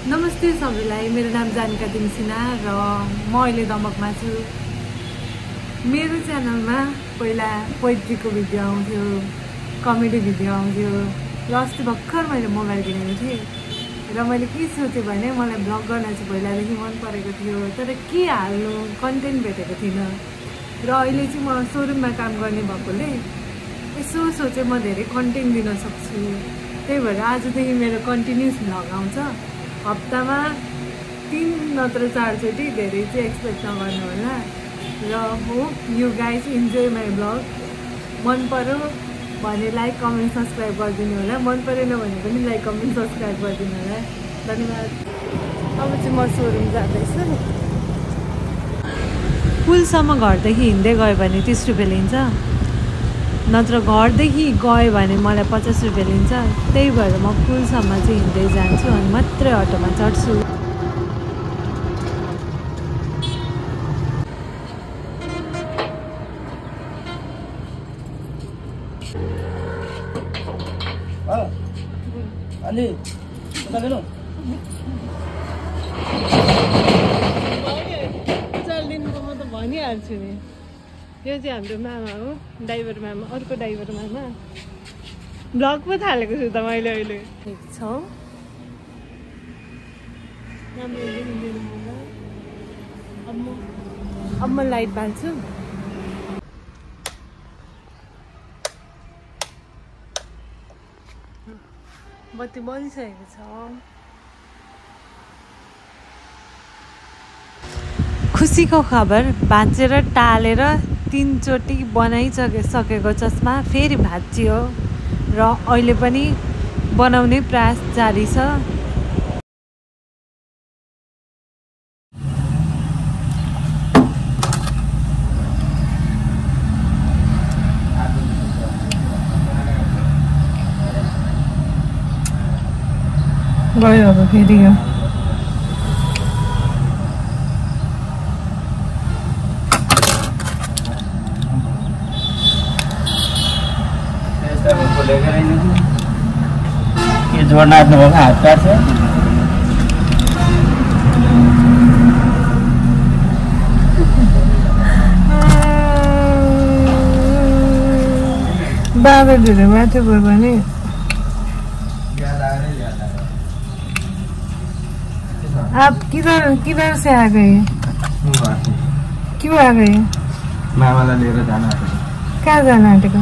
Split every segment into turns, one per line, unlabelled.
नमस्ते सबैलाई, मेरो नाम जानिका दिमसिना र म अहिले दमकमा छु। मेरो च्यानलमा पहिला पोइट्रीको भिडियो आउँथ्यो, कमेडी भिडियो आउँथ्यो र अस्ति भर्खर मैले मोबाइल किनेको थिएँ र मैले के सोचेँ भने मलाई ब्लग गर्न चाहिँ पहिलादेखि मन परेको थियो, तर के हाल्नु कन्टेन्ट भेटेको थिइनँ र अहिले चाहिँ म सोरुममा काम गर्ने भएकोले यसो सोचेँ म धेरै कन्टेन्ट दिन सक्छु। त्यही भएर आजदेखि मेरो कन्टिन्युस भ्लग आउँछ। हप्तामा 3 नत्र 4 चोटि, धेरै चाहिँ एक्सपेक्ट नगर्नु होला र hope you guys enjoy my blog. मन पर्यो भने लाइक कमेन्ट सब्सक्राइब गरिदिनु होला, मन परेन भने पनि लाइक कमेन्ट सब्सक्राइब गरिदिनु होला। धन्यवाद। अब चाहिँ म सोरुम जाँदैछु। पुलसम्म घरदेखि हिँड्दै गयो भने 30 रुपियाँ लिन्छ, नत्र घरदेखि गयो भने मलाई 50 रुपियाँ लिन्छ। त्यही भएर म पुलसम्म चाहिँ हिँड्दै जान्छु अनि मात्रै अटोमा चढ्छु। दिनको म त भनिहाल्छु नि। यो चाहिँ हाम्रो मामा हो, ड्राइभर मामा, अर्को ड्राइभर मामा। ब्लग पो थालेको छु त मैले अहिले। ठिक छ, अब म लाइट बाल्छु। बत्ती बलिसकेको छ। खुसीको खबर, भाँचेर टालेर 3 चोटि बनाइसकेको चस्मा फेरि भाँचियो र अहिले पनि बनाउने प्रयास जारी छ। गयो अब फेरि यो
ये जोड़ना अपने होगा हाथ पैर से।
बाबा धेरै माथि गयो भने आप किधर से आ गए? क्यों आ गए?
मामालाई लिएर जान आँटेको।
कहाँ जान आँटेको?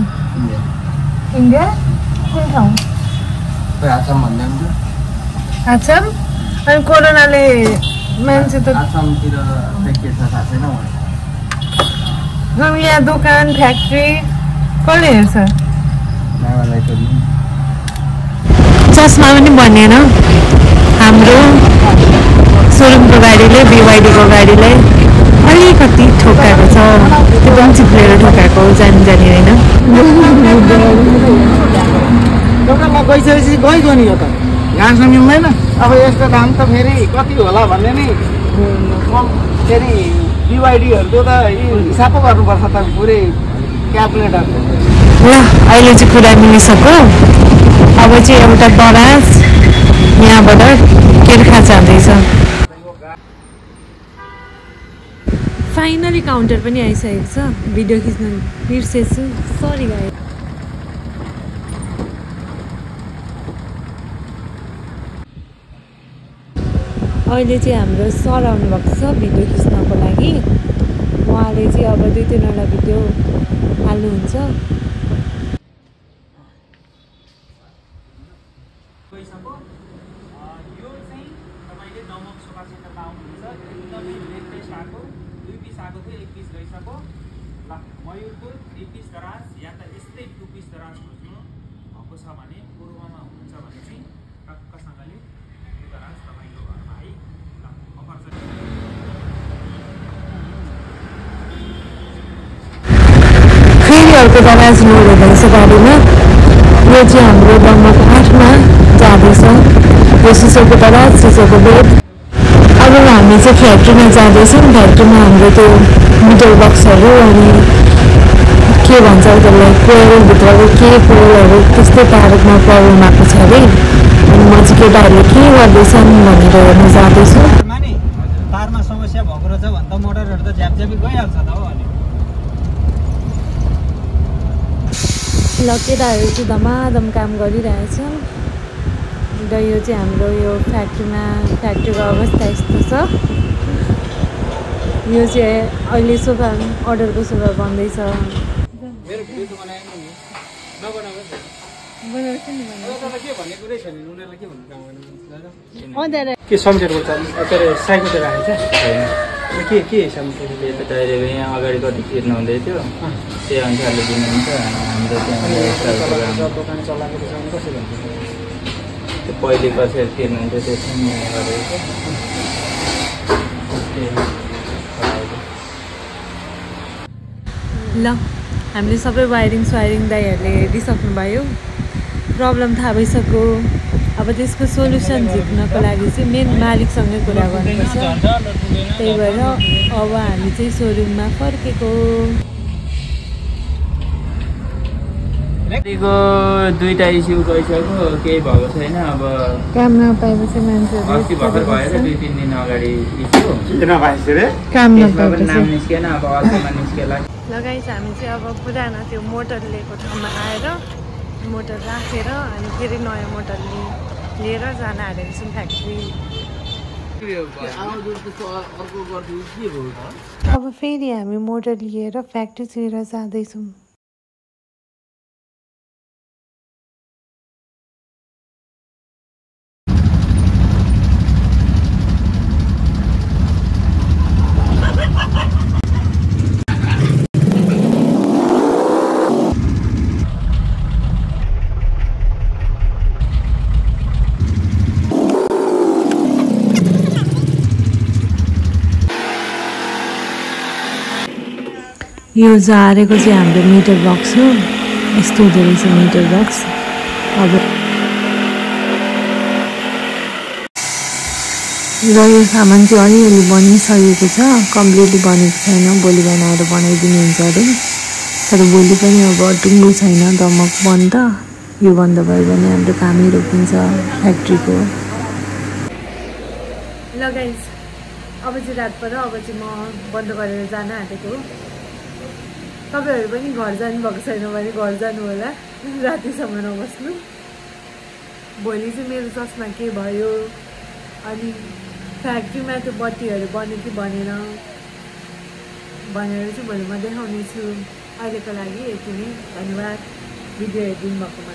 इन्डिया? कुन ठाउँ?
आसाम भन्ने हुन्छ।
आसाम? अनि कोरोनाले मान्छे त
आसामतिर के छ थाहा छैन।
यहाँ दोकान फ्याक्ट्री कसले हेर्छ?
मामालाई त
चस्मा पनि बनेन। हाम्रो सोरुमको गाडीले BYD को गाडीलाई अलिकति ठोकाएको छ, त्यो पनि चिप्लेर ठोकाएको जानी होइन।
दोकानमा गइसकेपछि गइगयो नि। यो त यहाँसम्म मिल्दैन। अब यसको दाम त फेरि कति होला भन्ने नि फेरि BYDहरूको त हिसाब पो गर्नुपर्छ त, पुरै क्यालकुलेटर।
ल अहिले चाहिँ कुरा मिलिसक्यो। अब चाहिँ एउटा बराज यहाँबाट केर्खा जाँदैछ। फाइनली काउन्टर पनि आइसकेको छ। भिडियो खिच्न बिर्सेछु, सरी गाइस। अहिले चाहिँ हाम्रो सर आउनुभएको छ भिडियो खिच्नको लागि। उहाँले चाहिँ अब 2-3वटा भिडियो हाल्नुहुन्छ।
यो चाहिँ तपाईँले दमक सोफा सेन्टरमा आउनुहुन्छ। एकदमै लेटेस्ट आएको, 2 पिस आएको थियो, 1 पिस गइसक्यो। ल मयुरको 3 पिस दराज या त यस्तै 2 पिस दराज खोज्नु भएको छ भने पूर्वमा हुनुहुन्छ भने चाहिँ टक्कसँगले यो दराज तपाईँको घरमा आइ ल अफर छ।
फेरि अर्को दराज लोड हुँदैछ गाडीमा। यो चाहिँ हाम्रो दमक 8मा जाँदैछ। यो सिसोको दराज, सिसोको बेड। अब हामी चाहिँ फ्याक्ट्रीमा जाँदैछौँ। फ्याक्ट्रीमा हाम्रो त्यो मिटर बक्सहरू अनि के भन्छ त्यसलाई, कोइलभित्रको के कोइलहरू त्यस्तै तारमा प्रब्लम आएको छ अरे। अनि म चाहिँ केटाहरूले के गर्दैछन् भनेर हेर्न जाँदैछु।
तारमा समस्या भएको रहेछ भने त मोटरहरू त झ्यापझ्यापी गइहाल्छ त हो। अनि
ल केटाहरू चाहिँ धमाधम काम गरिरहेछन् र यो चाहिँ हाम्रो यो फ्याक्ट्रीको अवस्था यस्तो छ। यो चाहिँ अहिले सोफा अर्डरको सोफा बन्दैछ।
मेरो भिडियो त बनाएन नि नबनाएको के भन्ने कुरै छैन उनीहरूलाई के भन्नु काम गर्नु के सम्झेर तर साइकल राखेको छ के हिसाबमा
यो त डाइरेक्ट यहाँ अगाडि कति तिर्नु हुँदै थियो त्यही अनुसारले दिनुहुन्छ। हाम्रो त्यहाँ
दोकान चलाएको कसरी हुन्छ
त्यो पहिले कसरी तिर्नुहुन्थ्यो त्यसमा गरेको
ल हामीले सबै वायरिङ दाइहरूले हेरिसक्नुभयो, प्रब्लम थाहा भइसक्यो। अब त्यसको सोल्युसन झिक्नको लागि चाहिँ मेन मालिकसँगै कुरा गर्नुपर्छ। त्यही भएर अब हामी चाहिँ सोरुममा फर्केको।
गाडीको दुईटा इस्यु गइसक्यो, केही भएको छैन। अब
काम नपाएपछि मान्छेहरू
अस्ति भर्खर भएर 2-3 दिन अगाडि इस्यु
काम नपाएपछि
नाम निस्केन। अब अस्तिमा निस्केला
लगाइस हामी चाहिँ अब पुरानो त्यो मोटर लिएको ठाउँमा आएर मोटर राखेर अनि फेरि नयाँ मोटर लिएर जान आँटेको छौँ फ्याक्ट्री। अब फेरि हामी मोटर लिएर फ्याक्ट्रीतिर जाँदैछौँ। यो झारेको चाहिँ हाम्रो मिटर बक्स हो। यस्तो हुँदो रहेछ मिटर बक्स। अब र यो सामान चाहिँ अलिअलि बनिसकेको छ, कम्प्लिटली बनेको छैन। भोलि बिहान आएर बनाइदिनु हुन्छ अरे। तर भोलि पनि अब टुङ्गो छैन, दमक बन्द। यो बन्द भयो भने हाम्रो कामै रोकिन्छ फ्याक्ट्रीको। लगाइस अब चाहिँ रात पऱ्यो। अब चाहिँ म बन्द गरेर जान आँटेको। तपाईँहरू पनि घर जानुभएको छैन भने घर जानु होला, रातिसम्म नबस्नु। भोलि चाहिँ मेरो चस्मा के भयो अनि फ्याक्ट्रीमा त्यो बत्तीहरू बन्यो कि बनेन भनेर चाहिँ भोलि म देखाउने छु। अहिलेको लागि यति नै, धन्यवाद भिडियो हेरिदिनु भएकोमा।